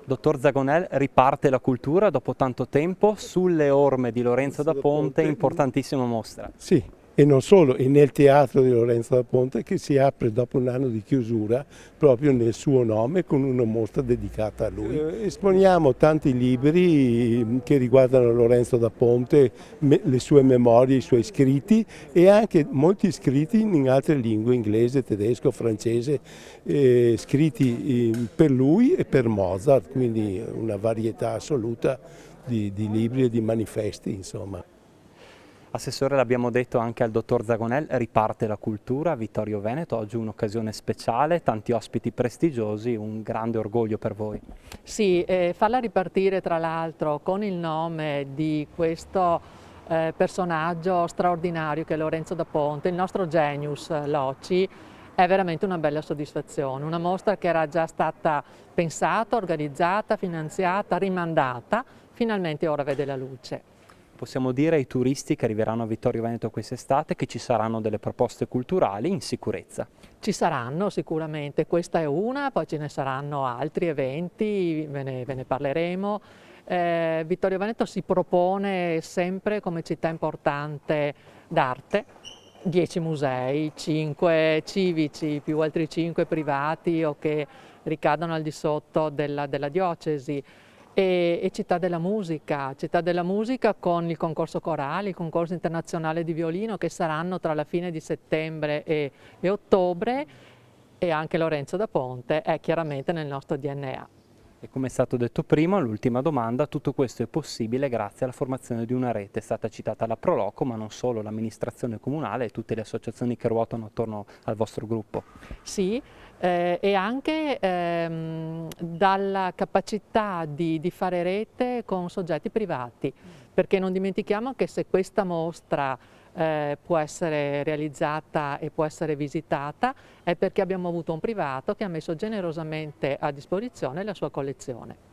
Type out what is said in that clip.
Dottor Zagonel, riparte la cultura dopo tanto tempo sulle orme di Lorenzo da Ponte, importantissima mostra. Sì, e non solo, e nel teatro di Lorenzo da Ponte che si apre dopo un anno di chiusura proprio nel suo nome con una mostra dedicata a lui. Esponiamo tanti libri che riguardano Lorenzo da Ponte, le sue memorie, i suoi scritti e anche molti scritti in altre lingue, inglese, tedesco, francese, scritti per lui e per Mozart, quindi una varietà assoluta di libri e di manifesti, insomma. Assessore, l'abbiamo detto anche al dottor Zagonel, riparte la cultura a Vittorio Veneto, oggi un'occasione speciale, tanti ospiti prestigiosi, un grande orgoglio per voi. Sì, farla ripartire tra l'altro con il nome di questo personaggio straordinario che è Lorenzo da Ponte, il nostro genius loci, è veramente una bella soddisfazione, una mostra che era già stata pensata, organizzata, finanziata, rimandata, finalmente ora vede la luce. Possiamo dire ai turisti che arriveranno a Vittorio Veneto quest'estate che ci saranno delle proposte culturali in sicurezza. Ci saranno sicuramente, questa è una, poi ce ne saranno altri eventi, ve ne parleremo. Vittorio Veneto si propone sempre come città importante d'arte, 10 musei, 5 civici più altri 5 privati o che ricadono al di sotto della diocesi. E città della musica con il concorso corale, il concorso internazionale di violino che saranno tra la fine di settembre e ottobre e anche Lorenzo da Ponte è chiaramente nel nostro DNA. E come è stato detto prima, l'ultima domanda, tutto questo è possibile grazie alla formazione di una rete, è stata citata la Proloco, ma non solo, l'amministrazione comunale e tutte le associazioni che ruotano attorno al vostro gruppo. Sì, e anche dalla capacità di fare rete con soggetti privati, perché non dimentichiamo che se questa mostra può essere realizzata e può essere visitata è perché abbiamo avuto un privato che ha messo generosamente a disposizione la sua collezione.